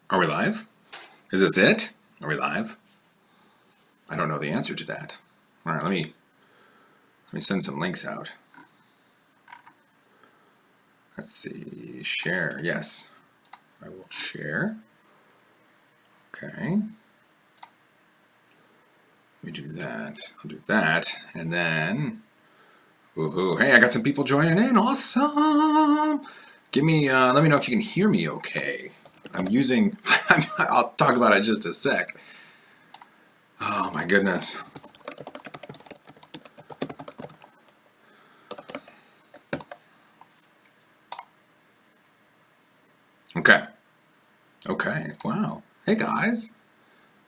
Are we live? Is this it? Are we live? I don't know the answer to that. All right, let me send some links out. Let's see, share, yes. I will share. Okay. Let me do that. I'll do that, and then, woohoo! Hey, I got some people joining in. Awesome! Give me, let me know if you can hear me okay. I'm using, I'll talk about it in just a sec. Oh my goodness. Okay, wow. Hey guys.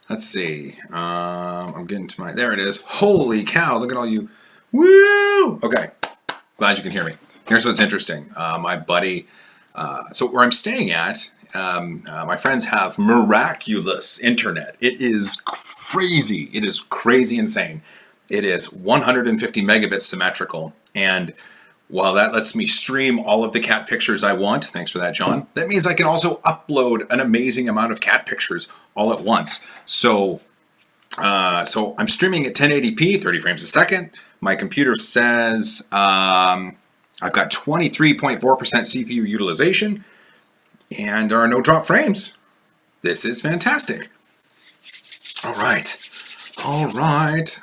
Let's see. I'm getting to my, there it is. Holy cow, look at all you. Woo! Okay, glad you can hear me. Here's what's interesting. My buddy, so where I'm staying at, my friends have miraculous internet. It is crazy. It is crazy insane. It is 150 megabits symmetrical. And while that lets me stream all of the cat pictures I want, thanks for that, John, that means I can also upload an amazing amount of cat pictures all at once. So I'm streaming at 1080p, 30 frames a second. My computer says I've got 23.4% CPU utilization, and there are no drop frames. This is fantastic. All right.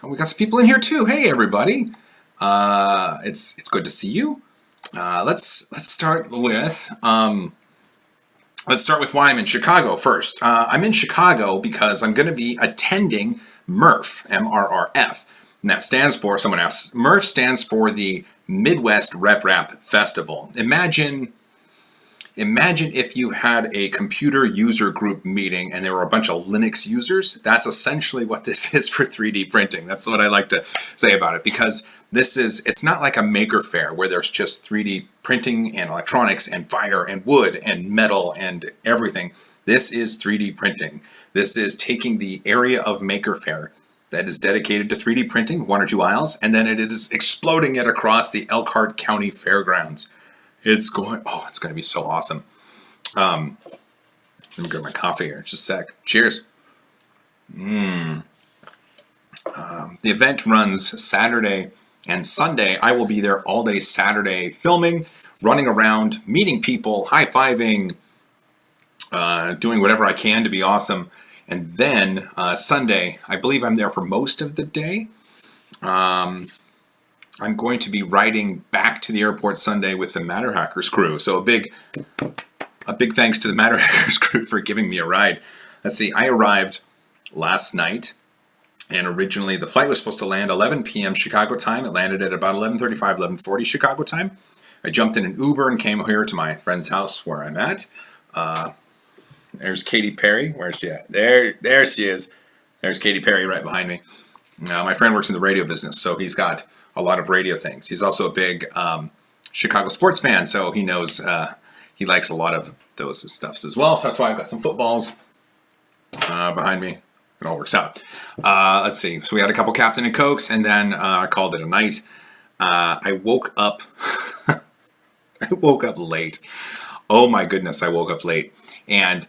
We got some people in here too. Hey, everybody. It's good to see you. Let's start with why I'm in Chicago first. I'm in Chicago because I'm going to be attending MRRF, MRRF. And that stands for, someone asked, MRRF stands for the Midwest RepRap Festival. Imagine if you had a computer user group meeting and there were a bunch of Linux users. That's essentially what this is for 3D printing. That's what I like to say about it, because it's not like a maker fair where there's just 3D printing and electronics and fire and wood and metal and everything. This is 3D printing. This is taking the area of maker fair that is dedicated to 3D printing, 1 or 2 aisles, and then it is exploding it across the Elkhart County Fairgrounds. It's going to be so awesome. Let me grab my coffee here, just a sec. Cheers. The event runs Saturday and Sunday. I will be there all day Saturday filming, running around, meeting people, high-fiving, doing whatever I can to be awesome. And then Sunday, I believe I'm there for most of the day. I'm going to be riding back to the airport Sunday with the Matter Hackers crew. So a big thanks to the Matter Hackers crew for giving me a ride. Let's see, I arrived last night, and originally the flight was supposed to land 11 p.m. Chicago time. It landed at about 11:35, 11:40 Chicago time. I jumped in an Uber and came here to my friend's house where I'm at. There's Katy Perry. Where's she at? There she is. There's Katy Perry right behind me. My friend works in the radio business, so he's got a lot of radio things. He's also a big Chicago sports fan, so he knows, he likes a lot of those stuffs as well. So that's why I've got some footballs behind me. It all works out. Let's see. So we had a couple Captain and Cokes, and then I called it a night. I woke up. I woke up late. Oh my goodness, I woke up late, and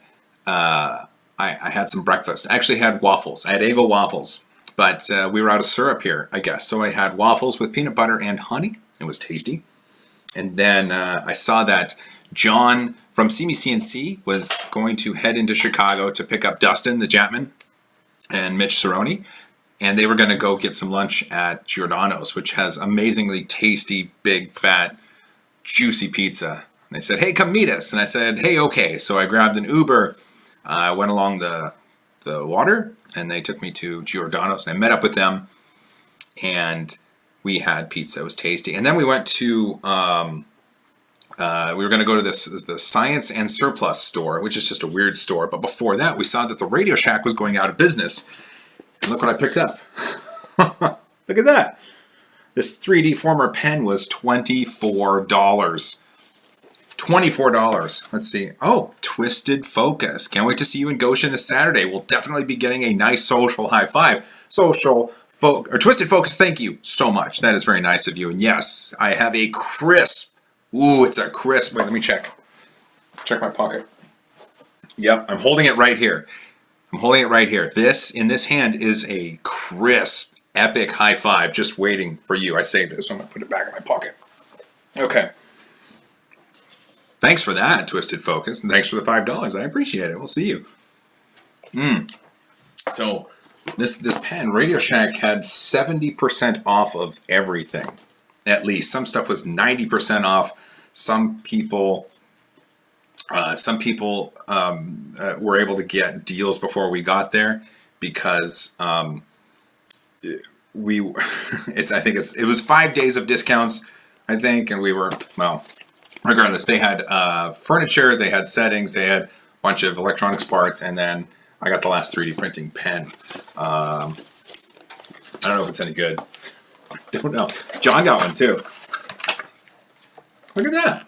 I had some breakfast. I actually had waffles. I had Eggo waffles. But we were out of syrup here, I guess. So I had waffles with peanut butter and honey. It was tasty. And then I saw that John from CMCNC was going to head into Chicago to pick up Dustin, the Japman, and Mitch Cerrone. And they were going to go get some lunch at Giordano's, which has amazingly tasty, big, fat, juicy pizza. And they said, hey, come meet us. And I said, hey, okay. So I grabbed an Uber. I went along the water, and they took me to Giordano's, and I met up with them, and we had pizza. It was tasty. And then we went to, we were going to go to the Science and Surplus store, which is just a weird store. But before that, we saw that the Radio Shack was going out of business. And look what I picked up. Look at that. This 3D Former pen was $24. $24. Let's see. Oh, Twisted Focus. Can't wait to see you in Goshen this Saturday. We'll definitely be getting a nice social high five. Twisted Focus, thank you so much. That is very nice of you. And yes, I have a crisp. Ooh, it's a crisp. Wait, let me check. Check my pocket. Yep, I'm holding it right here. I'm holding it right here. This, in this hand, is a crisp, epic high five just waiting for you. I saved it, so I'm going to put it back in my pocket. Okay. Thanks for that, Twisted Focus, and thanks for the $5. I appreciate it. We'll see you. So, this pen, Radio Shack, had 70% off of everything. At least. Some stuff was 90% off. Some people were able to get deals before we got there because it was 5 days of discounts, I think, and we were, well, regardless, they had furniture, they had settings, they had a bunch of electronics parts, and then I got the last 3D printing pen. I don't know if it's any good. I don't know. John got one too. Look at that.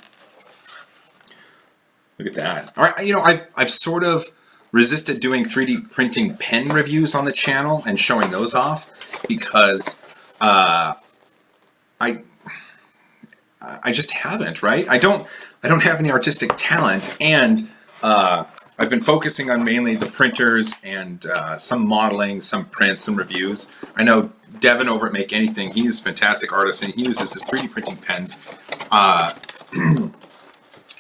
Look at that. All right, you know, I've sort of resisted doing 3D printing pen reviews on the channel and showing those off because I just haven't, right? I don't have any artistic talent, and I've been focusing on mainly the printers and some modeling, some prints, some reviews. I know Devin over at Make Anything, he's a fantastic artist, and he uses his 3D printing pens.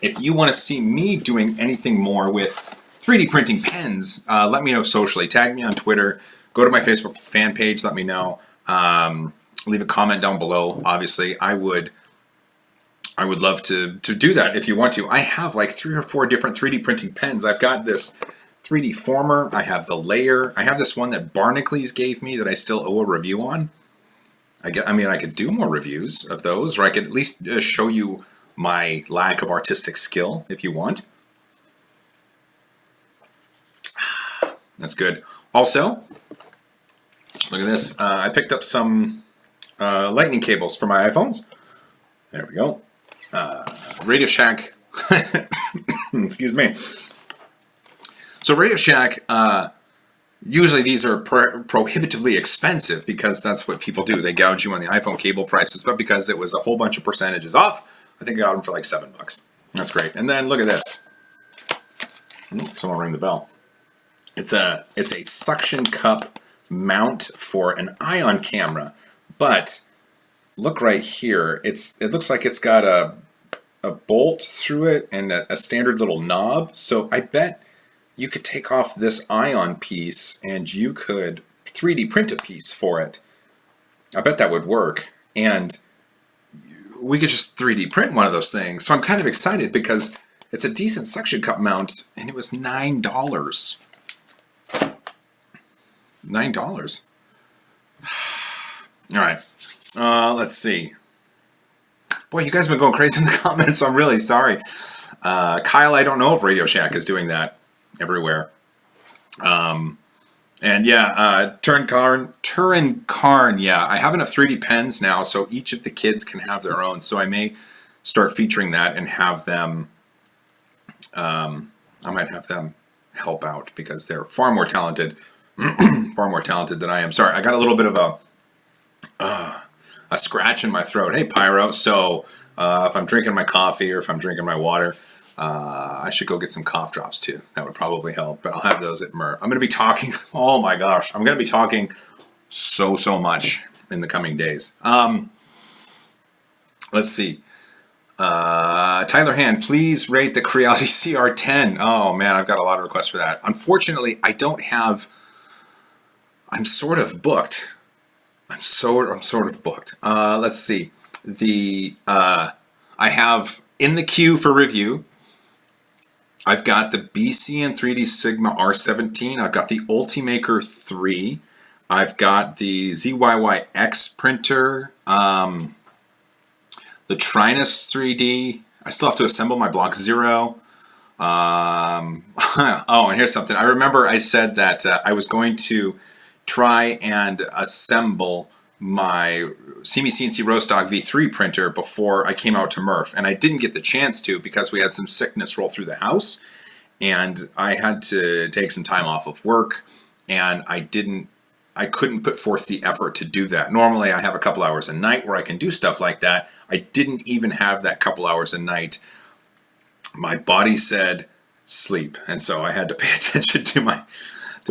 If you want to see me doing anything more with 3D printing pens, let me know socially. Tag me on Twitter. Go to my Facebook fan page. Let me know. Leave a comment down below. Obviously, I would love to do that if you want to. I have like 3 or 4 different 3D printing pens. I've got this 3D former. I have the layer. I have this one that Barnacules gave me that I still owe a review on. I could do more reviews of those, or I could at least show you my lack of artistic skill if you want. That's good. Also, look at this. I picked up some lightning cables for my iPhones. There we go. Radio Shack. Excuse me. So Radio Shack, usually these are prohibitively expensive because that's what people do. They gouge you on the iPhone cable prices, but because it was a whole bunch of percentages off, I think I got them for like $7. That's great. And then look at this. Someone rang the bell. It's a suction cup mount for an ion camera, but look right here. It looks like it's got a bolt through it and a standard little knob. So I bet you could take off this ion piece and you could 3D print a piece for it. I bet that would work. And we could just 3D print one of those things. So I'm kind of excited because it's a decent suction cup mount and it was $9. $9. All right. Let's see. Boy, you guys have been going crazy in the comments. So I'm really sorry. Kyle, I don't know if Radio Shack is doing that everywhere. And yeah, Turin Karn. Yeah, I have enough 3D pens now, so each of the kids can have their own. So I may start featuring that and have them. I might have them help out because they're far more talented, far more talented than I am. Sorry, I got a little bit of a scratch in my throat. Hey, Pyro. So if I'm drinking my coffee or if I'm drinking my water, I should go get some cough drops too. That would probably help, but I'll have those at MRRF. I'm going to be talking. Oh my gosh. I'm going to be talking so much in the coming days. Let's see. Tyler Hand, please rate the Creality CR10. Oh man, I've got a lot of requests for that. Unfortunately, I don't have, I'm sort of booked. I'm sort of booked. Let's see. I have in the queue for review, I've got the BCN 3D Sigma R17. I've got the Ultimaker 3. I've got the ZYYX printer. The Trinus 3D. I still have to assemble my Block Zero. Oh, and here's something. I remember I said that I was going to try and assemble my CNC Rostock V3 printer before I came out to MRRF, and I didn't get the chance to because we had some sickness roll through the house, and I had to take some time off of work, and I couldn't put forth the effort to do that. Normally I have a couple hours a night where I can do stuff like that. I didn't even have that couple hours a night. My body said, sleep. And so I had to pay attention to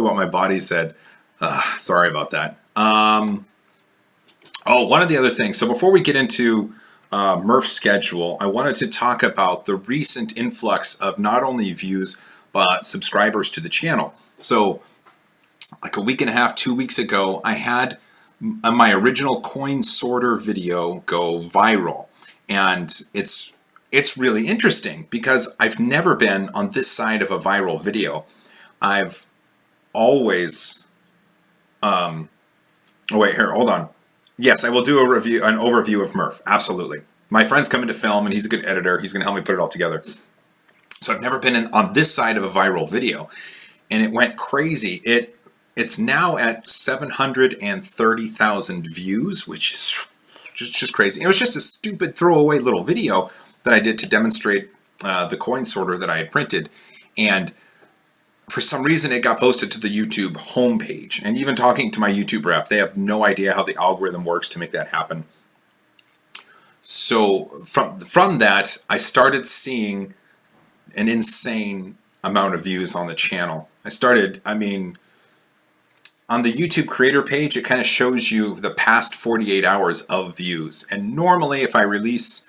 what my body said. Sorry about that. One of the other things. So before we get into MRRF's schedule, I wanted to talk about the recent influx of not only views, but subscribers to the channel. So like a week and a half, 2 weeks ago, I had my original coin sorter video go viral. And it's really interesting because I've never been on this side of a viral video. I've always, wait, here, hold on. Yes, I will do an overview of MRRF. Absolutely. My friend's coming to film and he's a good editor. He's going to help me put it all together. So I've never been on this side of a viral video, and it went crazy. It's now at 730,000 views, which is just crazy. It was just a stupid throwaway little video that I did to demonstrate the coin sorter that I had printed. And for some reason, it got posted to the YouTube homepage. And even talking to my YouTube rep, they have no idea how the algorithm works to make that happen. So from that, I started seeing an insane amount of views on the channel. On the YouTube creator page, it kind of shows you the past 48 hours of views. And normally, if I release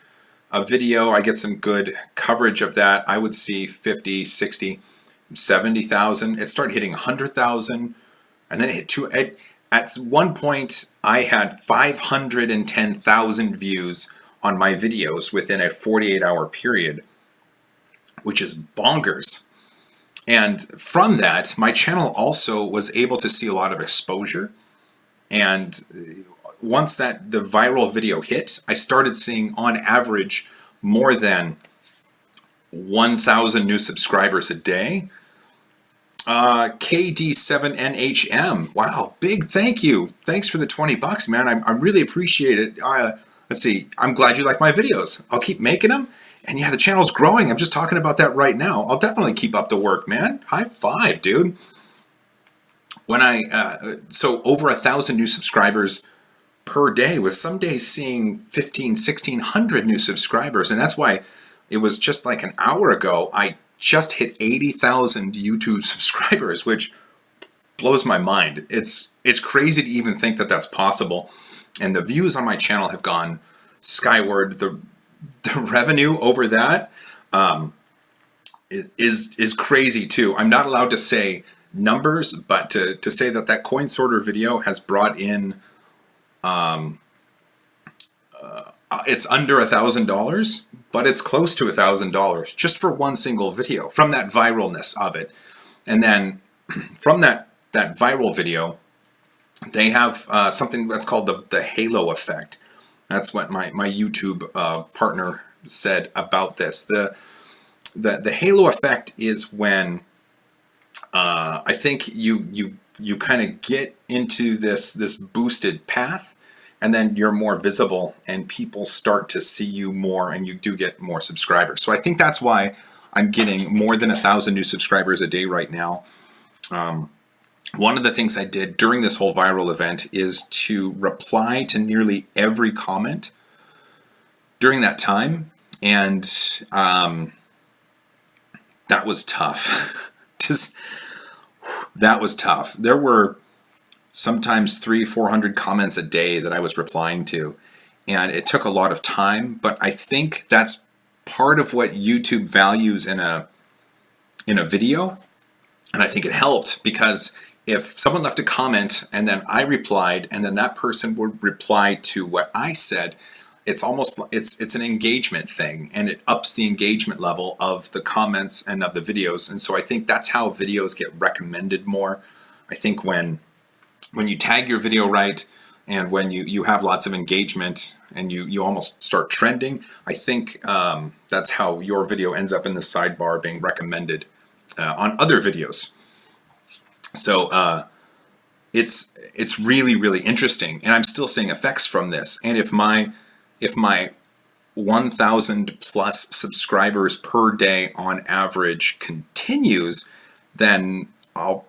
a video, I get some good coverage of that. I would see 50, 60, 70,000. It started hitting 100,000, and then it hit at one point, I had 510,000 views on my videos within a 48-hour period, which is bonkers. And from that, my channel also was able to see a lot of exposure. And once the viral video hit, I started seeing on average more than 1,000 new subscribers a day. KD7NHM, wow, big thank you. Thanks for the $20, man. I really appreciate it. Let's see, I'm glad you like my videos. I'll keep making them. And yeah, the channel's growing. I'm just talking about that right now. I'll definitely keep up the work, man. High five, dude. So over 1,000 new subscribers per day, with some days seeing 1,600 new subscribers. And that's why it was just like an hour ago, I just hit 80,000 YouTube subscribers, which blows my mind. It's crazy to even think that that's possible. And the views on my channel have gone skyward. The revenue over that is crazy too. I'm not allowed to say numbers, but to say that coin sorter video has brought in, it's under $1,000, but it's close to $1,000 just for one single video from that viralness of it. And then from that viral video, they have something that's called the halo effect. That's what my YouTube partner said about this. The halo effect is when I think you kind of get into this boosted path, and then you're more visible, and people start to see you more, and you do get more subscribers. So I think that's why I'm getting more than 1,000 new subscribers a day right now. One of the things I did during this whole viral event is to reply to nearly every comment during that time. And that was tough. That was tough. There were sometimes 300-400 comments a day that I was replying to. And it took a lot of time, but I think that's part of what YouTube values in a video. And I think it helped, because if someone left a comment and then I replied, and then that person would reply to what I said, it's almost, it's an engagement thing, and it ups the engagement level of the comments and of the videos. And so I think that's how videos get recommended more. I think when you tag your video right, and when you have lots of engagement and you almost start trending, I think that's how your video ends up in the sidebar being recommended on other videos. So it's really, really interesting, and I'm still seeing effects from this. And if my 1,000 plus subscribers per day on average continues, then I'll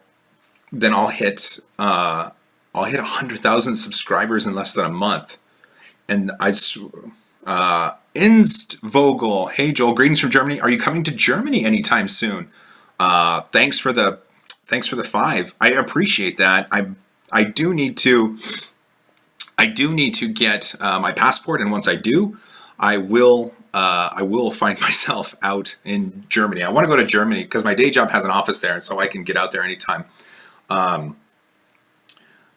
hit 100,000 subscribers in less than a month. And Instvogel, hey Joel, greetings from Germany. Are you coming to Germany anytime soon? Thanks for the 5. I appreciate that. I do need to get my passport, and once I do, I will find myself out in Germany. I want to go to Germany because my day job has an office there, and so I can get out there anytime.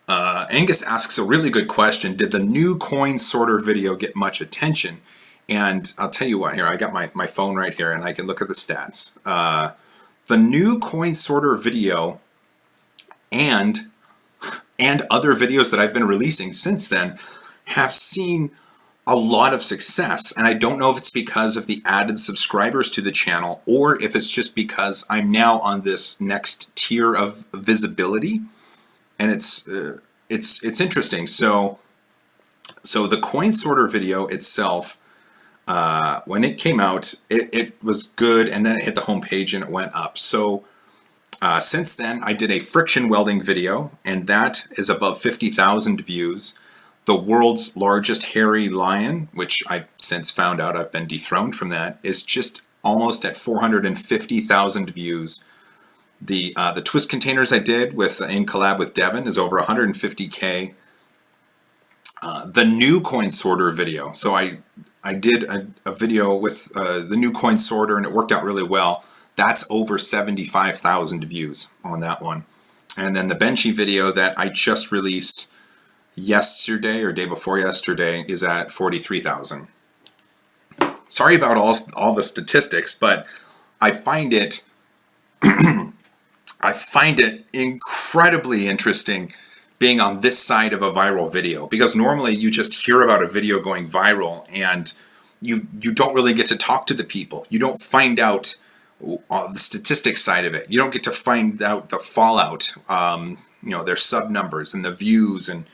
Angus asks a really good question. Did the new coin sorter video get much attention? And I'll tell you what, here, I got my phone right here, and I can look at the stats. The new coin sorter video and other videos that I've been releasing since then have seen a lot of success. And I don't know if it's because of the added subscribers to the channel or if it's just because I'm now on this next tier of visibility. And it's interesting. So the coin sorter video itself, when it came out, it was good, and then it hit the homepage and it went up. So since then, I did a friction welding video, and that is above 50,000 views. The world's largest hairy lion, which I've since found out I've been dethroned from that, is just almost at 450,000 views. The twist containers I did in collab with Devin is over 150K. The new coin sorter video. So I did a video with the new coin sorter, and it worked out really well. That's over 75,000 views on that one. And then the Benchy video that I just released yesterday or day before yesterday is at 43,000. Sorry about all the statistics, but I find it incredibly interesting being on this side of a viral video, because normally you just hear about a video going viral and you don't really get to talk to the people. You don't find out the statistics side of it. You don't get to find out the fallout, their sub numbers and the views and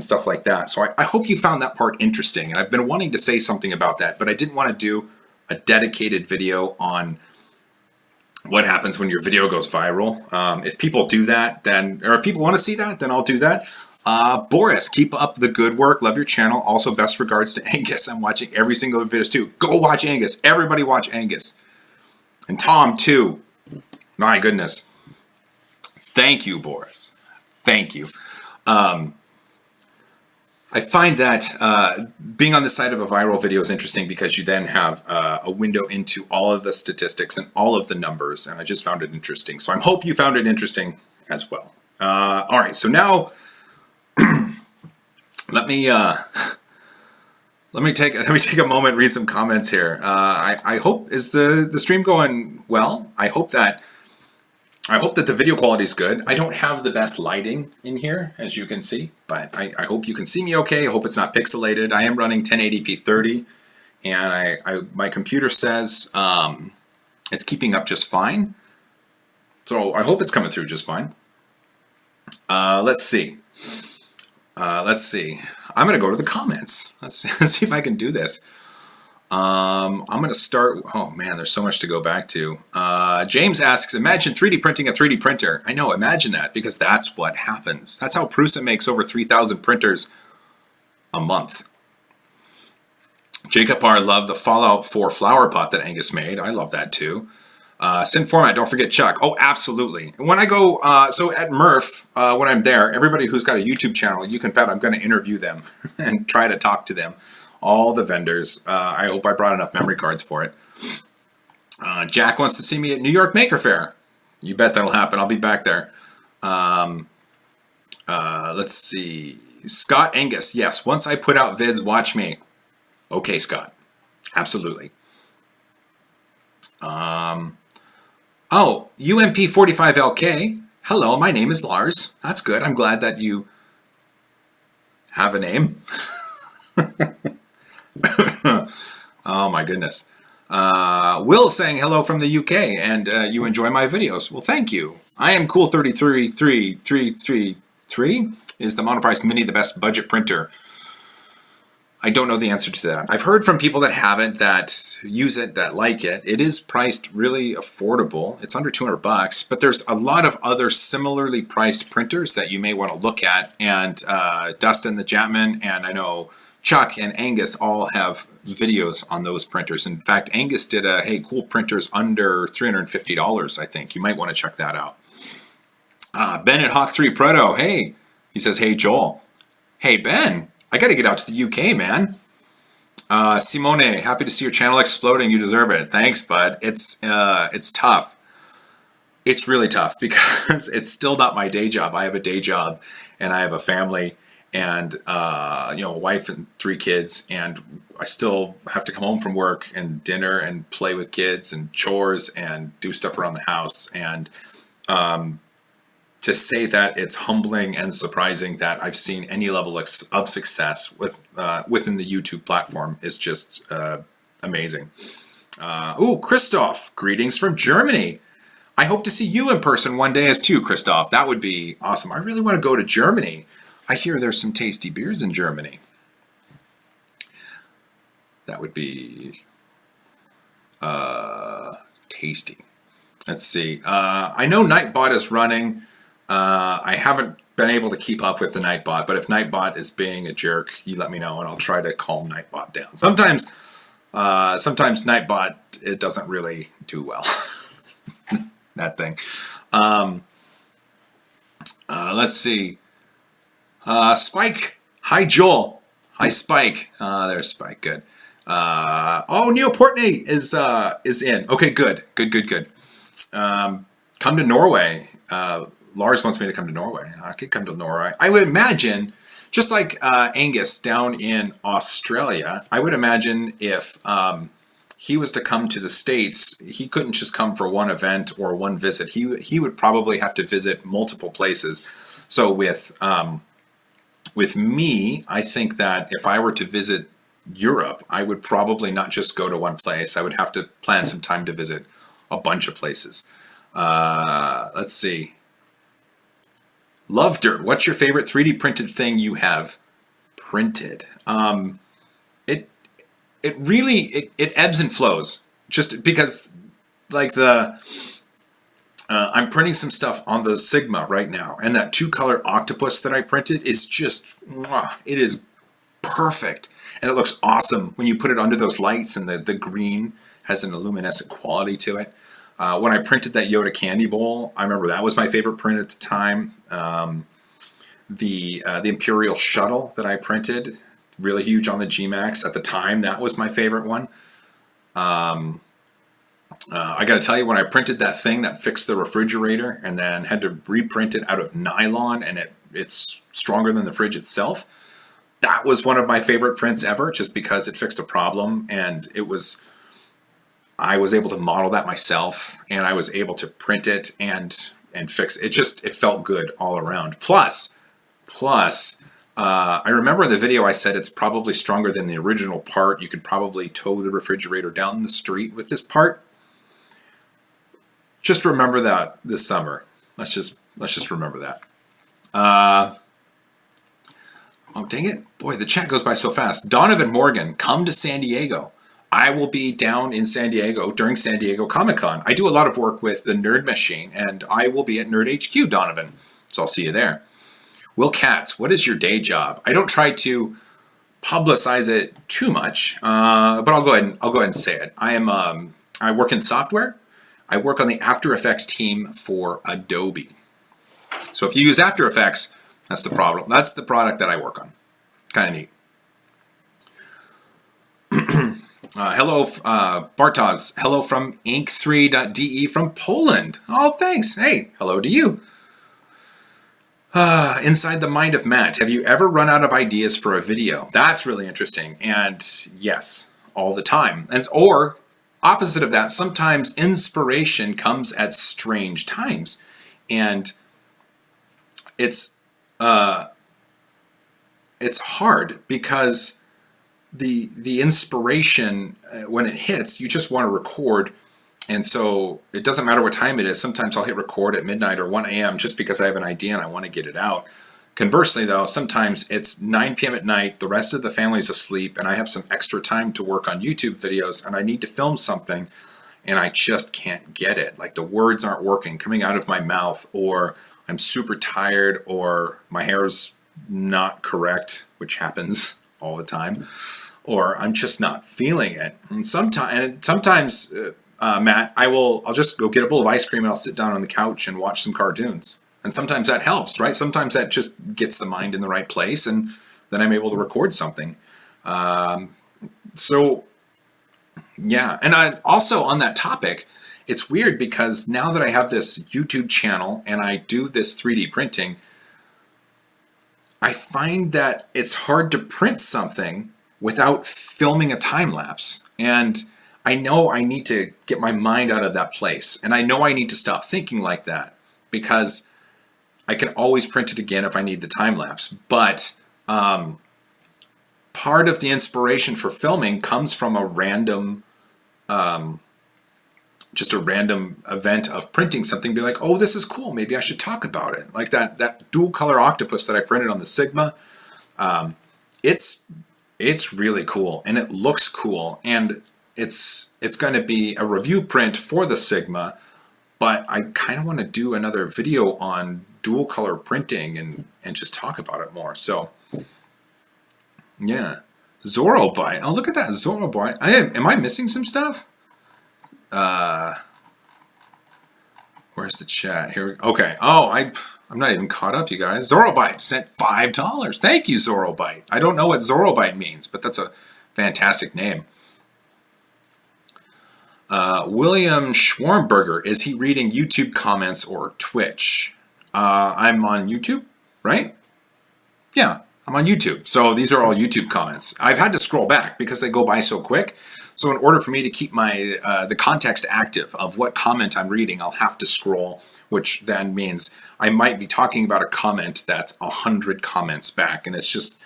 stuff like that. So I hope you found that part interesting. And I've been wanting to say something about that, but I didn't want to do a dedicated video on what happens when your video goes viral. If people do that, or if people want to see that, then I'll do that. Boris, keep up the good work. Love your channel. Also, best regards to Angus. I'm watching every single videos too. Go watch Angus. Everybody watch Angus. And Tom too. My goodness. Thank you, Boris. Thank you. I find that being on the side of a viral video is interesting because you then have a window into all of the statistics and all of the numbers, and I just found it interesting. So I hope you found it interesting as well. All right, so now let me take a moment, read some comments here. I hope, is the stream going well? I hope that the video quality is good. I don't have the best lighting in here, as you can see, but I hope you can see me okay. I hope it's not pixelated. I am running 1080p 30, and my computer says it's keeping up just fine. So I hope it's coming through just fine. Let's see. I'm going to go to the comments. Let's see if I can do this. I'm going to start. Oh man, there's so much to go back to. James asks, imagine 3D printing a 3D printer. I know, imagine that, because that's what happens. That's how Prusa makes over 3,000 printers a month. Jacob R. loved the Fallout 4 flower pot that Angus made. I love that too. Sin format, don't forget Chuck. Oh, absolutely. When I go, so at MRRF, when I'm there, everybody who's got a YouTube channel, you can bet I'm going to interview them and try to talk to them. All the vendors. I hope I brought enough memory cards for it. Jack wants to see me at New York Maker Faire. You bet that'll happen. I'll be back there. Let's see. Scott Angus. Yes, once I put out vids, watch me. Okay, Scott. Absolutely. Oh, UMP45LK. Hello, my name is Lars. That's good. I'm glad that you have a name. Oh my goodness. Will saying hello from the UK, and you enjoy my videos. Well, thank you. I am cool 33333 is the monoprice mini the best budget printer? I don't know the answer to that. I've heard from people that have it, that use it, that like it. It is priced really affordable. It's under 200 bucks, but there's a lot of other similarly priced printers that you may want to look at. And Dustin the Japman, and I know Chuck and Angus all have videos on those printers. In fact, Angus did a, hey, cool printers under $350, I think. You might want to check that out. Ben at Hawk3 Proto, hey, he says, hey, Joel. Hey, Ben, I got to get out to the UK, man. Simone, happy to see your channel exploding. You deserve it. Thanks, bud. It's tough. It's really tough because it's still not my day job. I have a day job and I have a family and a wife and 3 kids, and I still have to come home from work and dinner and play with kids and chores and do stuff around the house. And to say that it's humbling and surprising that I've seen any level of success within the YouTube platform is just amazing. Christoph, greetings from Germany. I hope to see you in person one day as too, Christoph. That would be awesome. I really want to go to Germany. I hear there's some tasty beers in Germany. That would be tasty. Let's see. I know Nightbot is running. I haven't been able to keep up with the Nightbot, but if Nightbot is being a jerk, you let me know and I'll try to calm Nightbot down. Sometimes Nightbot, it doesn't really do well. That thing. Let's see. Spike. Hi, Joel. Hi, Spike. There's Spike. Good. Neil Portney is in. Okay, good. Come to Norway. Lars wants me to come to Norway. I could come to Norway. I would imagine, just like Angus down in Australia, I would imagine if he was to come to the States, he couldn't just come for one event or one visit. He would probably have to visit multiple places. So with me, I think that if I were to visit Europe, I would probably not just go to one place. I would have to plan some time to visit a bunch of places. Let's see. Love Dirt, what's your favorite 3D printed thing you have printed? It really ebbs and flows, just because like I'm printing some stuff on the Sigma right now, and that 2-color octopus that I printed is just, it is perfect. And it looks awesome when you put it under those lights, and the green has an luminescent quality to it. When I printed that Yoda candy bowl, I remember that was my favorite print at the time. The Imperial shuttle that I printed, really huge on the G-Max at the time, that was my favorite one. I got to tell you, when I printed that thing that fixed the refrigerator and then had to reprint it out of nylon, and it's stronger than the fridge itself, that was one of my favorite prints ever, just because it fixed a problem, and I was able to model that myself, and I was able to print it and fix it. It felt good all around. Plus, I remember in the video I said it's probably stronger than the original part. You could probably tow the refrigerator down the street with this part. Just remember that this summer. Let's just remember that. Oh, dang it. Boy, the chat goes by so fast. Donovan Morgan, come to San Diego. I will be down in San Diego during San Diego Comic-Con. I do a lot of work with the Nerd Machine, and I will be at Nerd HQ, Donovan. So I'll see you there. Will Katz, what is your day job? I don't try to publicize it too much, but I'll go ahead and say it. I work in software. I work on the After Effects team for Adobe. So if you use After Effects, that's the problem. That's the product that I work on. Kind of neat. Hello, Bartosz. Hello from ink3.de from Poland. Oh, thanks. Hey, hello to you. Inside the mind of Matt. Have you ever run out of ideas for a video? That's really interesting. And yes, all the time. Or opposite of that, sometimes inspiration comes at strange times. And it's hard because the inspiration, when it hits, you just want to record. And so it doesn't matter what time it is. Sometimes I'll hit record at midnight or 1 a.m. just because I have an idea and I want to get it out. Conversely, though, sometimes it's 9 p.m. at night, the rest of the family's asleep, and I have some extra time to work on YouTube videos, and I need to film something, and I just can't get it. Like the words aren't working, coming out of my mouth, or I'm super tired, or my hair's not correct, which happens all the time. or I'm just not feeling it. And sometimes, Matt, I'll just go get a bowl of ice cream and I'll sit down on the couch and watch some cartoons. And sometimes that helps, right? Sometimes that just gets the mind in the right place, and then I'm able to record something. So, yeah. And also on that topic, it's weird because now that I have this YouTube channel and I do this 3D printing, I find that it's hard to print something without filming a time lapse. And I know I need to get my mind out of that place. And I know I need to stop thinking like that, because I can always print it again if I need the time lapse. But part of the inspiration for filming comes from a random event of printing something, be like, oh, this is cool, maybe I should talk about it. Like that dual color octopus that I printed on the Sigma. It's really cool, and it looks cool, and it's going to be a review print for the Sigma, but I kind of want to do another video on dual color printing and just talk about it more. So yeah. Zorobite. Oh, look at that Zorobite. Am I missing some stuff? Where's the chat? Here. Okay. Oh, I'm not even caught up, you guys. Zorobite sent $5. Thank you, Zorobite. I don't know what Zorobite means, but that's a fantastic name. William Schwarmberger, is he reading YouTube comments or Twitch? I'm on YouTube, right? Yeah, I'm on YouTube. So these are all YouTube comments. I've had to scroll back because they go by so quick. So in order for me to keep my the context active of what comment I'm reading, I'll have to scroll, which then means I might be talking about a comment that's 100 comments back, and it's just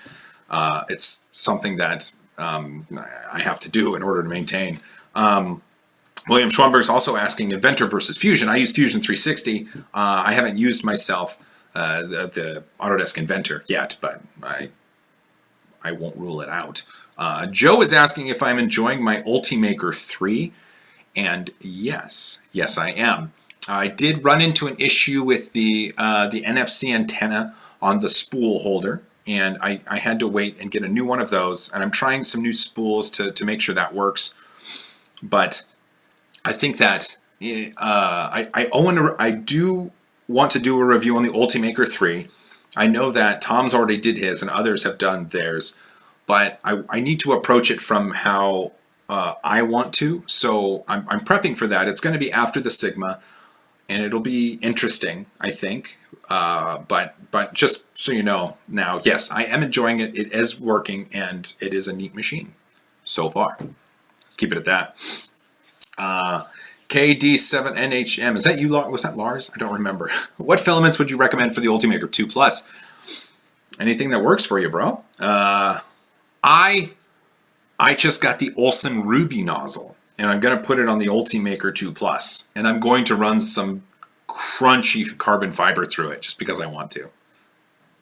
it's something that I have to do in order to maintain. William Schwamberg's also asking Inventor versus Fusion. I use Fusion 360. I haven't used myself the Autodesk Inventor yet, but I won't rule it out. Joe is asking if I'm enjoying my Ultimaker 3, and yes, I am. I did run into an issue with the NFC antenna on the spool holder, and I had to wait and get a new one of those, and I'm trying some new spools to make sure that works. But I think that I do want to do a review on the Ultimaker 3. I know that Tom's already did his and others have done theirs, but I need to approach it from how I want to. So I'm prepping for that. It's going to be after the Sigma, and it'll be interesting, I think. But just so you know now, yes, I am enjoying it. It is working, and it is a neat machine so far. Let's keep it at that. KD7NHM, is that you? Was that Lars? I don't remember. What filaments would you recommend for the Ultimaker 2 Plus? Anything that works for you, bro. I just got the Olsen Ruby nozzle, and I'm going to put it on the Ultimaker 2 Plus, and I'm going to run some crunchy carbon fiber through it just because I want to.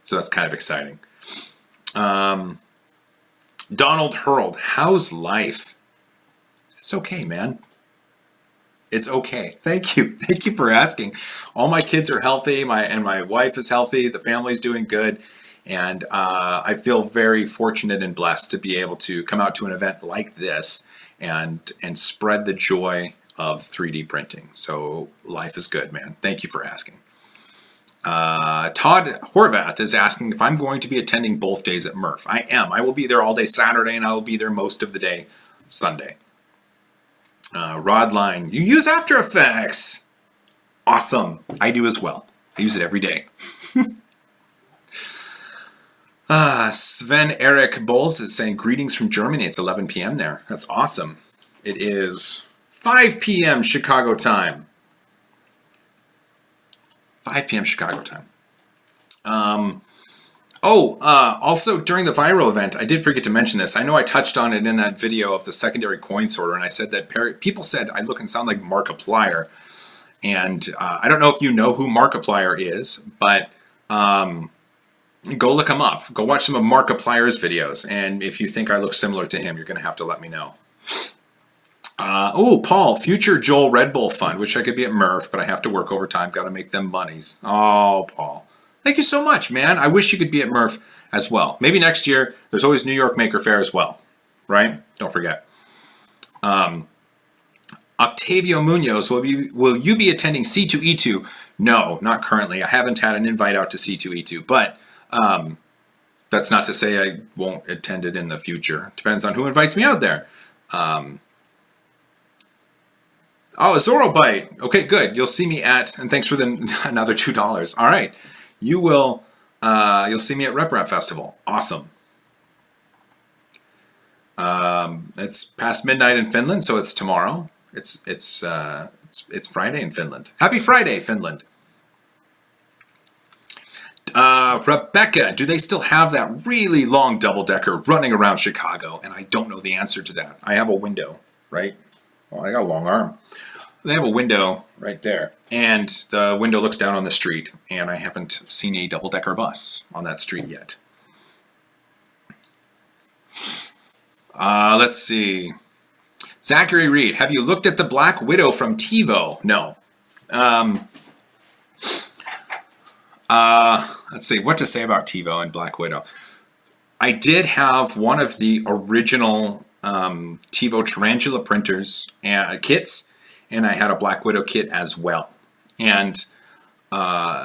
So that's kind of exciting. Donald Hurled, how's life? It's okay, man. It's okay. Thank you. Thank you for asking. All my kids are healthy. My wife is healthy. The family's doing good. And I feel very fortunate and blessed to be able to come out to an event like this and spread the joy of 3D printing. So life is good, man. Thank you for asking. Todd Horvath is asking if I'm going to be attending both days at MRRF. I am. I will be there all day Saturday, and I will be there most of the day Sunday. Rodline, you use After Effects. Awesome. I do as well. I use it every day. Sven Eric Bowles is saying greetings from Germany. It's 11 p.m. there. That's awesome. It is 5 p.m. Chicago time. 5 p.m. Chicago time. Also during the viral event, I did forget to mention this. I know I touched on it in that video of the secondary coin sorter, and I said that people said I look and sound like Markiplier. And I don't know if you know who Markiplier is, but go look him up. Go watch some of Markiplier's videos, and if you think I look similar to him, you're going to have to let me know. Paul, future Joel Red Bull Fund. Wish I could be at MRRF, but I have to work overtime. Got to make them monies. Oh, Paul. Thank you so much, man. I wish you could be at MRRF as well. Maybe next year. There's always New York Maker Faire as well. right? Don't forget. Octavio Munoz, will you be attending C2E2? No, not currently. I haven't had an invite out to C2E2, but that's not to say I won't attend it in the future. Depends on who invites me out there. Oh, a Zorro Bite. Okay, good. You'll see me at, and thanks for the another $2. All right, you'll see me at RepRap Festival. Awesome. It's past midnight in Finland, so it's tomorrow. It's Friday in Finland. Happy Friday, Finland. Rebecca, do they still have that really long double-decker running around Chicago? And I don't know the answer to that. I have a window, right? Well, I got a long arm. They have a window right there, and the window looks down on the street, and I haven't seen a double-decker bus on that street yet. Let's see. Zachary Reed, have you looked at the Black Widow from TiVo? No. Let's see what to say about TiVo and Black Widow. I did have one of the original TiVo Tarantula printers and kits, and I had a Black Widow kit as well. And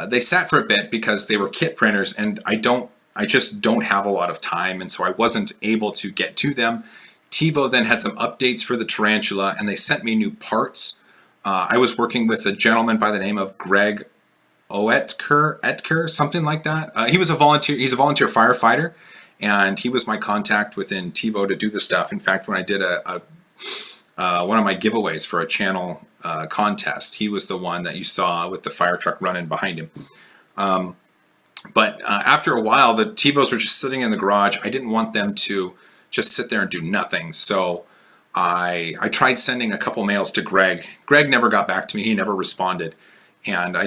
they sat for a bit because they were kit printers, and I just don't have a lot of time, and so I wasn't able to get to them. TiVo then had some updates for the Tarantula, and they sent me new parts. I was working with a gentleman by the name of Greg Oetker, something like that. He's a volunteer firefighter, and he was my contact within TiVo to do the stuff. In fact, when I did one of my giveaways for a channel contest, he was the one that you saw with the fire truck running behind him. But after a while, the TiVos were just sitting in the garage. I didn't want them to just sit there and do nothing. So I tried sending a couple mails to Greg. Greg never got back to me. He never responded. And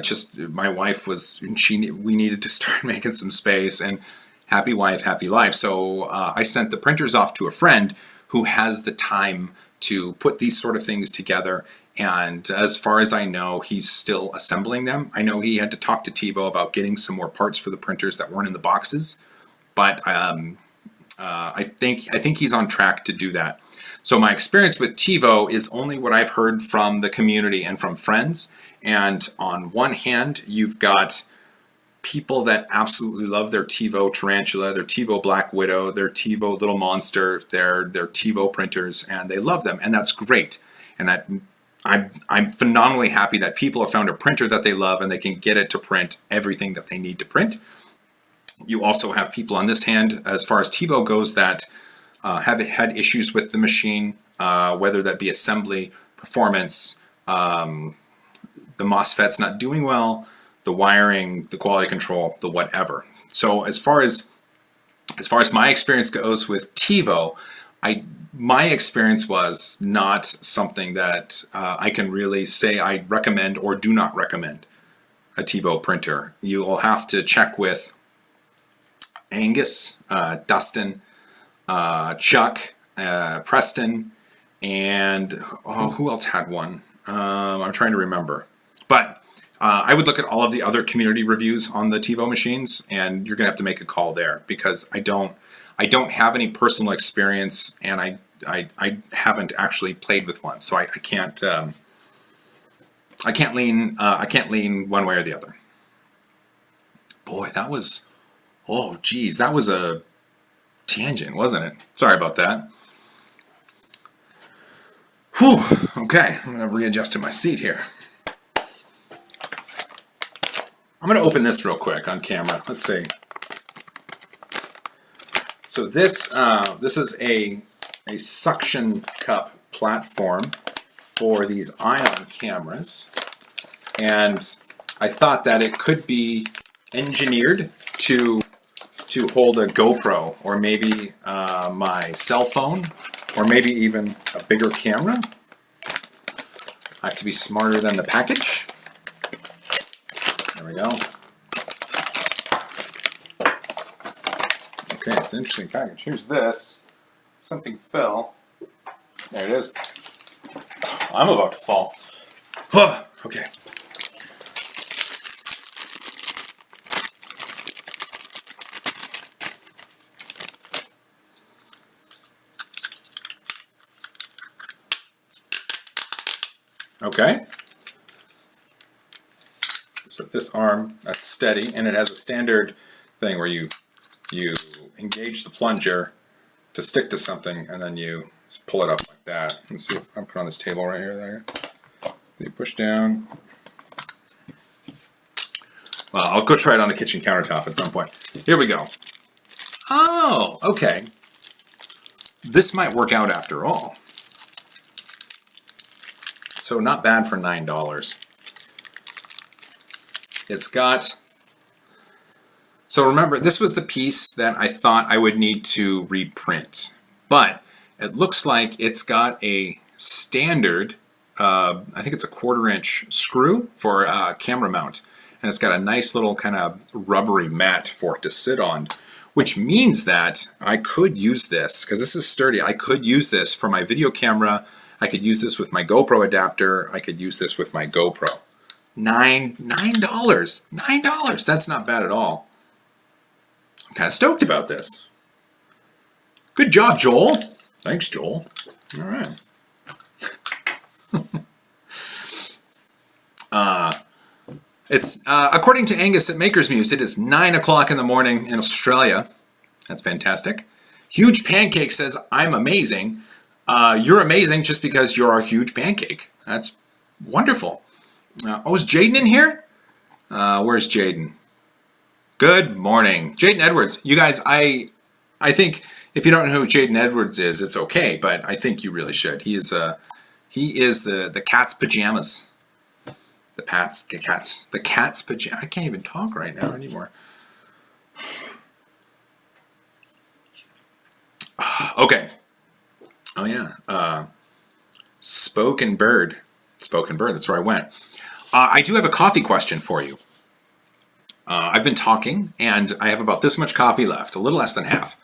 my wife we needed to start making some space, and happy wife, happy life. So I sent the printers off to a friend who has the time to put these sort of things together. And as far as I know, he's still assembling them. I know he had to talk to TiVo about getting some more parts for the printers that weren't in the boxes, but I think he's on track to do that. So my experience with TiVo is only what I've heard from the community and from friends. And on one hand, you've got people that absolutely love their TiVo Tarantula, their TiVo Black Widow, their TiVo Little Monster, their TiVo printers, and they love them, and that's great. And I'm phenomenally happy that people have found a printer that they love and they can get it to print everything that they need to print. You also have people on this hand, as far as TiVo goes, that have had issues with the machine, whether that be assembly, performance, the MOSFET's not doing well, the wiring, the quality control, the whatever. So as far as my experience goes with TiVo, my experience was not something that I can really say I recommend or do not recommend a TiVo printer. You will have to check with Angus, Dustin, Chuck, Preston, and who else had one? I'm trying to remember. But I would look at all of the other community reviews on the TiVo machines, and you're going to have to make a call there, because I don't have any personal experience, and I haven't actually played with one, so I can't lean one way or the other. Boy, that was a tangent, wasn't it? Sorry about that. Whew. Okay, I'm going to readjust to my seat here. I'm going to open this real quick on camera. Let's see. So this is a suction cup platform for these ion cameras, and I thought that it could be engineered to hold a GoPro, or maybe my cell phone, or maybe even a bigger camera. I have to be smarter than the package. There we go. Okay, it's an interesting package. Here's this. Something fell. There it is. I'm about to fall. Okay. Okay. So this arm, that's steady, and it has a standard thing where you engage the plunger to stick to something, and then you just pull it up like that. Let's see if I put it on this table right here. There. You push down. Well, I'll go try it on the kitchen countertop at some point. Here we go. Oh, okay. This might work out after all. So not bad for $9. It's got... So remember, this was the piece that I thought I would need to reprint. But it looks like it's got a standard, I think it's a 1/4 inch screw for a camera mount. And it's got a nice little kind of rubbery mat for it to sit on, which means that I could use this, because this is sturdy, I could use this for my video camera. I could use this with my GoPro adapter. I could use this with my GoPro. $9. $9. That's not bad at all. I'm kind of stoked about this. Good job, Joel. Thanks, Joel. All right. It's according to Angus at Maker's Muse, it is 9 o'clock in the morning in Australia. That's fantastic. Huge Pancake says, I'm amazing. You're amazing just because you're a huge pancake. That's wonderful. Oh, is Jaden in here? Where's Jaden? Good morning. Jaden Edwards. You guys, I think if you don't know who Jaden Edwards is, it's okay, but I think you really should. He is the cat's pajamas. The cat's pajamas. I can't even talk right now anymore. Okay. Oh yeah. Spoken Bird. That's where I went. I do have a coffee question for you. I've been talking, and I have about this much coffee left, a little less than half.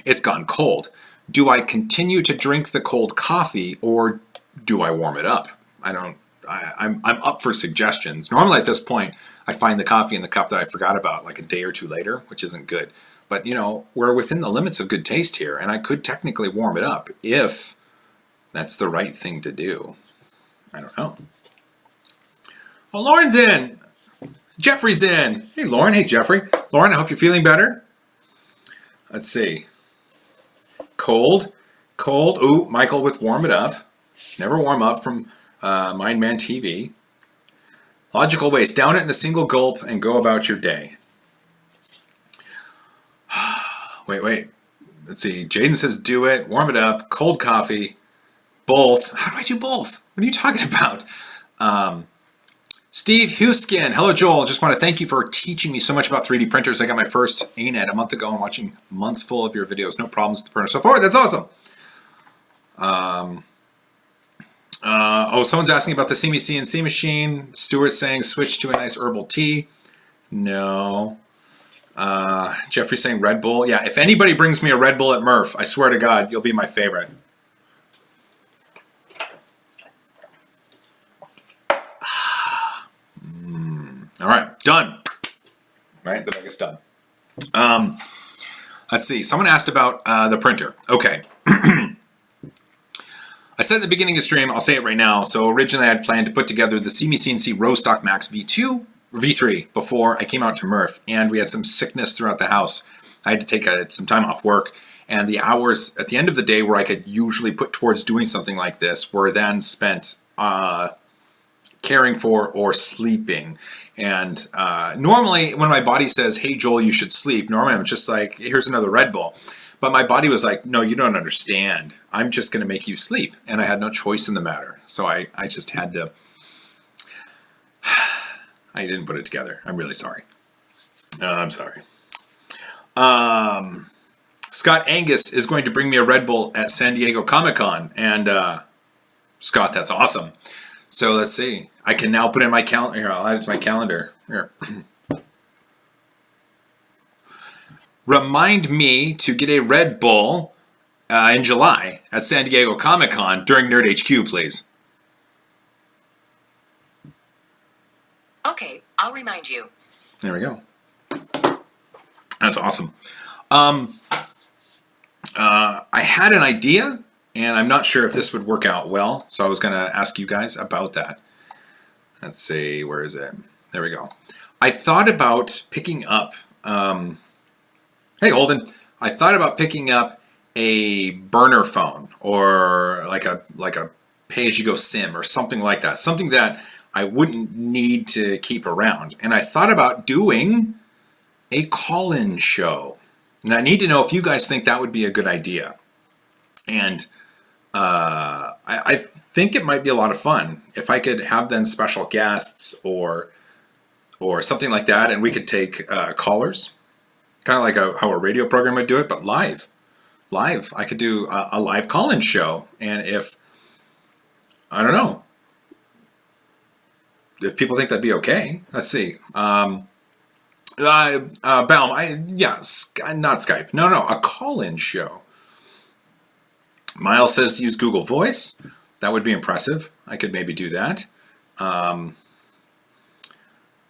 It's gone cold. Do I continue to drink the cold coffee, or do I warm it up? I'm up for suggestions. Normally at this point, I find the coffee in the cup that I forgot about like a day or two later, which isn't good. But, you know, we're within the limits of good taste here, and I could technically warm it up if that's the right thing to do. I don't know. Well, Lauren's in. Jeffrey's in. Hey, Lauren. Hey, Jeffrey. Lauren, I hope you're feeling better. Let's see. Cold. Ooh, Michael with warm it up. Never warm up from Mindman TV. Logical waste. Down it in a single gulp and go about your day. Wait. Let's see. Jaden says do it. Warm it up. Cold coffee. Both. How do I do both? What are you talking about? Steve Huskin. Hello, Joel. Just want to thank you for teaching me so much about 3D printers. I got my first ANET a month ago and watching months full of your videos. No problems with the printer so far. That's awesome. Someone's asking about the CME CNC machine. Stuart's saying switch to a nice herbal tea. No. Jeffrey's saying Red Bull. Yeah, if anybody brings me a Red Bull at Murph, I swear to God, you'll be my favorite. All right, done. All right, the bag is done. Let's see. Someone asked about the printer. Okay. I said at the beginning of the stream, I'll say it right now. So originally I had planned to put together the CME CNC Rostock Max V2, or V3 before I came out to Murph, and we had some sickness throughout the house. I had to take some time off work, and the hours at the end of the day where I could usually put towards doing something like this were then spent caring for or sleeping. And normally when my body says, hey, Joel, you should sleep, normally I'm just like, here's another Red Bull. But my body was like, no, you don't understand. I'm just going to make you sleep. And I had no choice in the matter. So I just had to, I didn't put it together. I'm really sorry. I'm sorry. Scott Angus is going to bring me a Red Bull at San Diego Comic-Con. And Scott, that's awesome. So let's see. I can now put in my calendar. Here, I'll add it to my calendar. Here. Remind me to get a Red Bull in July at San Diego Comic-Con during Nerd HQ, please. Okay, I'll remind you. There we go. That's awesome. I had an idea, and I'm not sure if this would work out well, so I was going to ask you guys about that. Let's see, where is it? There we go. I thought about picking up, hey Holden, I thought about picking up a burner phone or like a pay-as-you-go SIM or something like that. Something that I wouldn't need to keep around. And I thought about doing a call-in show. And I need to know if you guys think that would be a good idea. And I think it might be a lot of fun if I could have then special guests or something like that, and we could take callers, kind of like how a radio program would do it, but live. I could do a live call-in show, and if I don't know if people think that'd be okay. Let's see. Baum, not Skype. No, a call-in show. Miles says to use Google Voice. That would be impressive. I could maybe do that.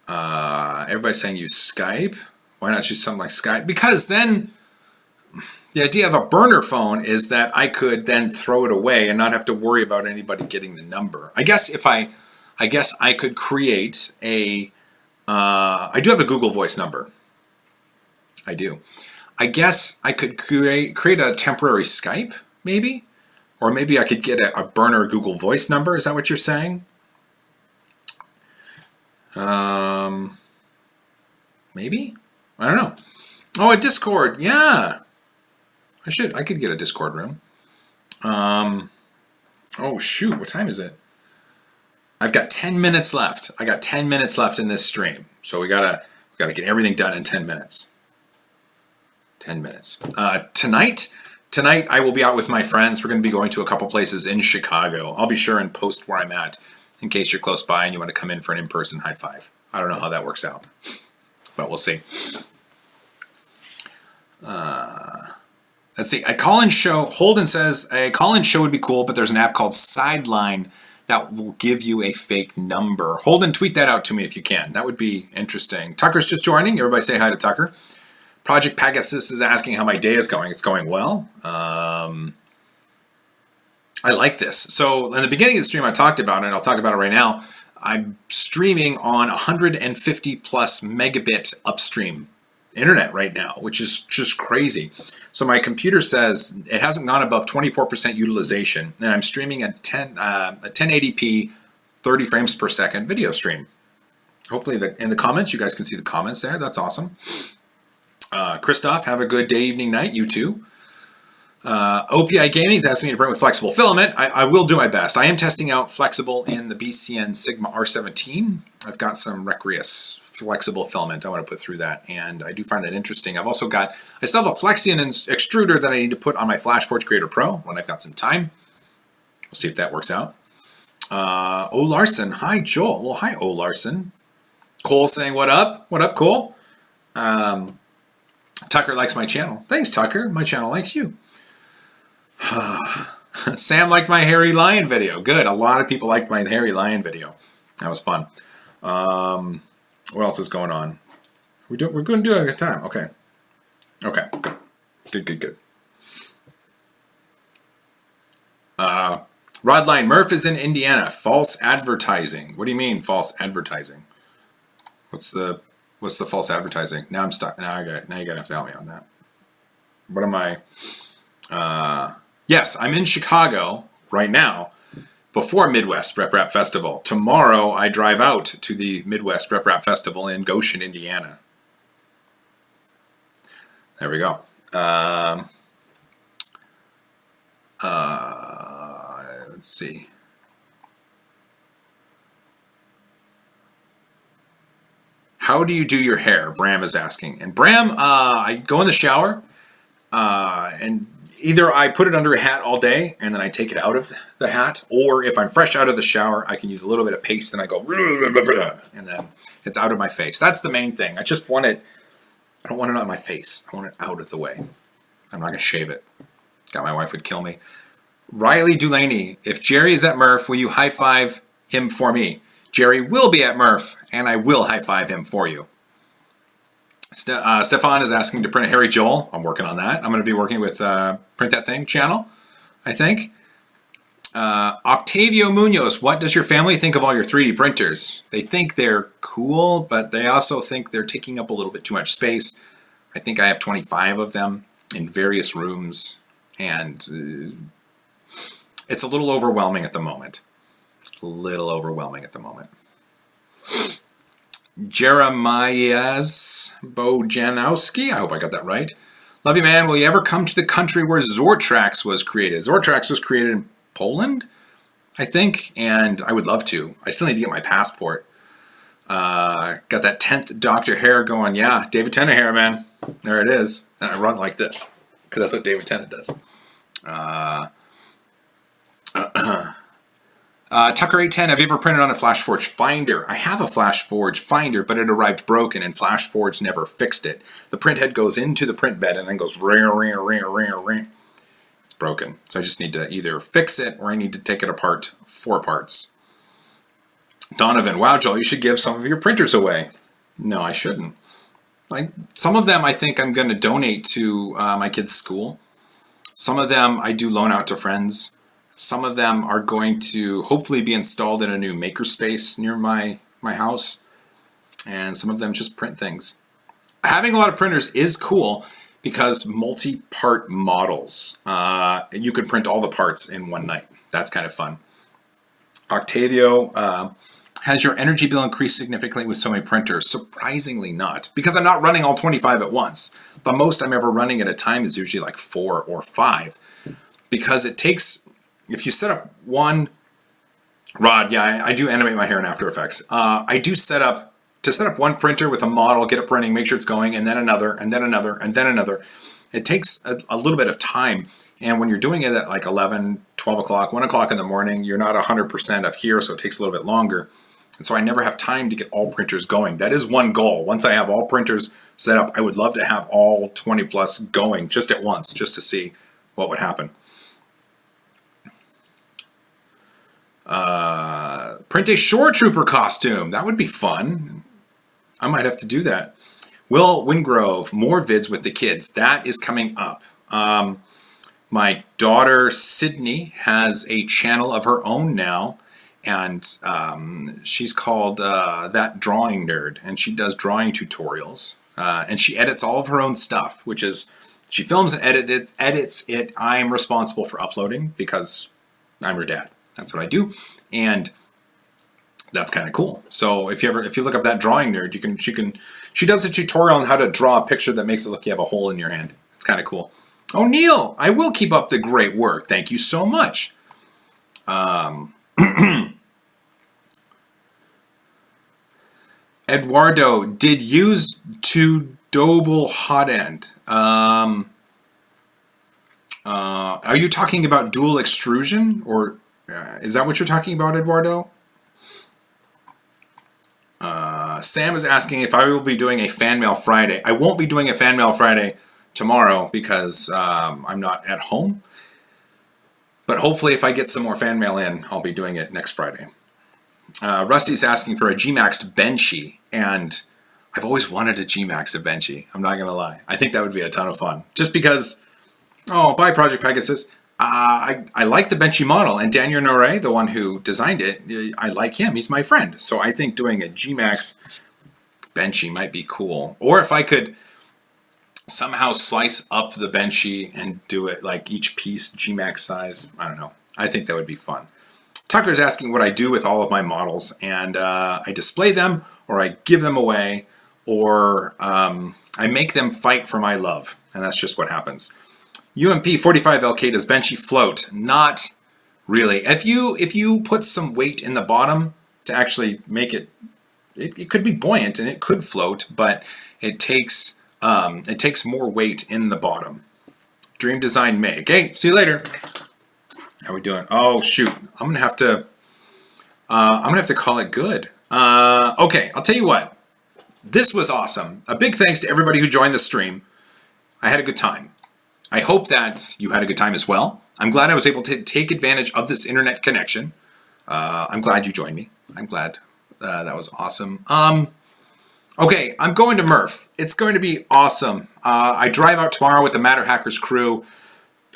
Everybody's saying use Skype. Why not use something like Skype? Because then the idea of a burner phone is that I could then throw it away and not have to worry about anybody getting the number. I guess I could create a. I do have a Google Voice number. I do. I guess I could create a temporary Skype, maybe, or maybe I could get a burner Google Voice number. Is that what you're saying? Maybe? I don't know. Oh, a Discord. Yeah. I could get a Discord room. Oh, shoot. What time is it? I've got 10 minutes left. I got 10 minutes left in this stream. So we gotta get everything done in 10 minutes. 10 minutes. Tonight I will be out with my friends. We're going to be going to a couple places in Chicago. I'll be sure and post where I'm at in case you're close by and you want to come in for an in-person high five. I don't know how that works out, but we'll see. Let's see. A call-in show. Holden says a call-in show would be cool, but there's an app called Sideline that will give you a fake number. Holden, tweet that out to me if you can. That would be interesting. Tucker's just joining. Everybody say hi to Tucker. Project Pegasus is asking how my day is going. It's going well. I like this. So in the beginning of the stream, I talked about it, and I'll talk about it right now. I'm streaming on 150 plus megabit upstream internet right now, which is just crazy. So my computer says it hasn't gone above 24% utilization, and I'm streaming a 1080p 30 frames per second video stream. Hopefully in the comments, you guys can see the comments there. That's awesome. Christoph, have a good day, evening, night. You too. OPI Gaming is asking me to print with flexible filament. I will do my best. I am testing out flexible in the BCN Sigma R17. I've got some Recrius flexible filament I want to put through that, and I do find that interesting. I still have a Flexion extruder that I need to put on my FlashForge Creator Pro when I've got some time. We'll see if that works out. O. Larson, hi Joel. Well, hi O. Larson. Cole saying what up? What up, Cole? Tucker likes my channel. Thanks, Tucker. My channel likes you. Sam liked my hairy lion video. Good. A lot of people liked my hairy lion video. That was fun. What else is going on? We're going to do it at a good time. Okay. Okay. Good. Rodline Murph is in Indiana. False advertising. What do you mean false advertising? What's the false advertising? Now I'm stuck. Now you gotta have to help me on that. What am I? Yes, I'm in Chicago right now before Midwest RepRap Festival. Tomorrow I drive out to the Midwest RepRap Festival in Goshen, Indiana. There we go. Let's see. How do you do your hair? Bram is asking. And Bram, I go in the shower, and either I put it under a hat all day, and then I take it out of the hat, or if I'm fresh out of the shower, I can use a little bit of paste, and I go, and then it's out of my face. That's the main thing. I don't want it on my face. I want it out of the way. I'm not going to shave it. God, my wife would kill me. Riley Dulaney, if Jerry is at Murph, will you high-five him for me? Jerry will be at Murph, and I will high-five him for you. Stefan is asking to print a Harry Joel. I'm working on that. I'm going to be working with Print That Thing channel, I think. Octavio Munoz, what does your family think of all your 3D printers? They think they're cool, but they also think they're taking up a little bit too much space. I think I have 25 of them in various rooms, and it's a little overwhelming at the moment. Jeremias Bojanowski, I hope I got that right. Love you, man. Will you ever come to the country where Zortrax was created? Zortrax was created in Poland, I think, and I would love to. I still need to get my passport. Got that 10th Dr. hair going. Yeah, David Tennant hair, man. There it is. And I run like this, because that's what David Tennant does. Tucker 810, have you ever printed on a FlashForge Finder? I have a FlashForge Finder, but it arrived broken and FlashForge never fixed it. The print head goes into the print bed and then goes ring, ring, ring, ring, ring. It's broken. So I just need to either fix it or I need to take it apart 4 parts. Donovan, wow, Joel, you should give some of your printers away. No, I shouldn't. Like, some of them I think I'm going to donate to my kids' school. Some of them I do loan out to friends. Some of them are going to hopefully be installed in a new makerspace near my house. And some of them just print things. Having a lot of printers is cool because multi-part models. You can print all the parts in one night. That's kind of fun. Octavio, has your energy bill increased significantly with so many printers? Surprisingly not, because I'm not running all 25 at once. The most I'm ever running at a time is usually like 4 or 5. Because it takes, if you set up one, Rod, yeah, I do animate my hair in After Effects. I do set up one printer with a model, get it printing, make sure it's going, and then another, and then another, and then another. It takes a little bit of time. And when you're doing it at like 11, 12 o'clock, 1 o'clock in the morning, you're not 100% up here, so it takes a little bit longer. And so I never have time to get all printers going. That is one goal. Once I have all printers set up, I would love to have all 20 plus going just at once, just to see what would happen. Print a Shore Trooper costume. That would be fun. I might have to do that. Will Wingrove, more vids with the kids. That is coming up. My daughter, Sydney, has a channel of her own now. And she's called That Drawing Nerd. And she does drawing tutorials. And she edits all of her own stuff, which is, she films and edits it. I'm responsible for uploading because I'm her dad. That's what I do. And that's kind of cool. So if you look up That Drawing Nerd, she does a tutorial on how to draw a picture that makes it look you have a hole in your hand. It's kind of cool. Oh, Neil, I will keep up the great work. Thank you so much. Eduardo, did use to double hot end. Are you talking about dual extrusion, or is that what you're talking about, Eduardo? Sam is asking if I will be doing a fan mail Friday. I won't be doing a fan mail Friday tomorrow because I'm not at home. But hopefully if I get some more fan mail in, I'll be doing it next Friday. Rusty's asking for a G-Maxed Benchy, and I've always wanted a G-Maxed Benchy. I'm not going to lie. I think that would be a ton of fun. Just because, bye Project Pegasus. I like the Benchy model, and Daniel Noré, the one who designed it, I like him. He's my friend. So I think doing a G-Max Benchy might be cool. Or if I could somehow slice up the Benchy and do it like each piece G-Max size. I don't know. I think that would be fun. Tucker's asking what I do with all of my models, and I display them, or I give them away, or I make them fight for my love, and that's just what happens. UMP 45LK, does Benchy float? Not really. If you put some weight in the bottom to actually make it could be buoyant and it could float, but it takes more weight in the bottom. Dream Design May. Okay, see you later. How are we doing? Oh shoot, I'm gonna have to call it good. Okay, I'll tell you what. This was awesome. A big thanks to everybody who joined the stream. I had a good time. I hope that you had a good time as well. I'm glad I was able to take advantage of this internet connection. I'm glad you joined me. I'm glad that was awesome. Okay, I'm going to MRRF. It's going to be awesome. I drive out tomorrow with the Matter Hackers crew.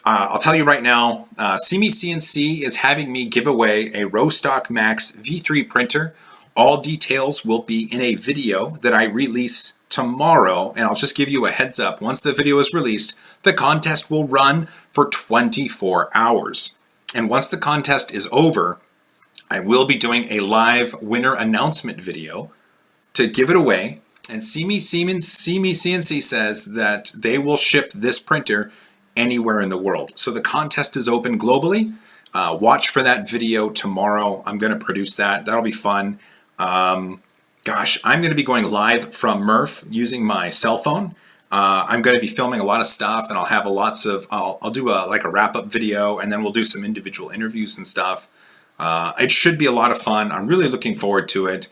I'll tell you right now, See Me CNC is having me give away a Rostock Max V3 printer. All details will be in a video that I release tomorrow, and I'll just give you a heads up. Once the video is released, the contest will run for 24 hours. And once the contest is over, I will be doing a live winner announcement video to give it away. And See Me CNC says that they will ship this printer anywhere in the world. So the contest is open globally. Watch for that video tomorrow. I'm going to produce that. That'll be fun. Gosh, I'm going to be going live from MRRF using my cell phone. I'm going to be filming a lot of stuff, and I'll have I'll do like a wrap-up video, and then we'll do some individual interviews and stuff. It should be a lot of fun. I'm really looking forward to it.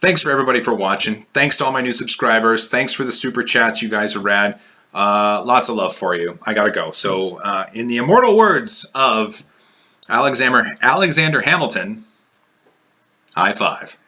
Thanks for everybody for watching. Thanks to all my new subscribers. Thanks for the super chats. You guys are rad. Lots of love for you. I gotta go. So, in the immortal words of Alexander Hamilton, high five.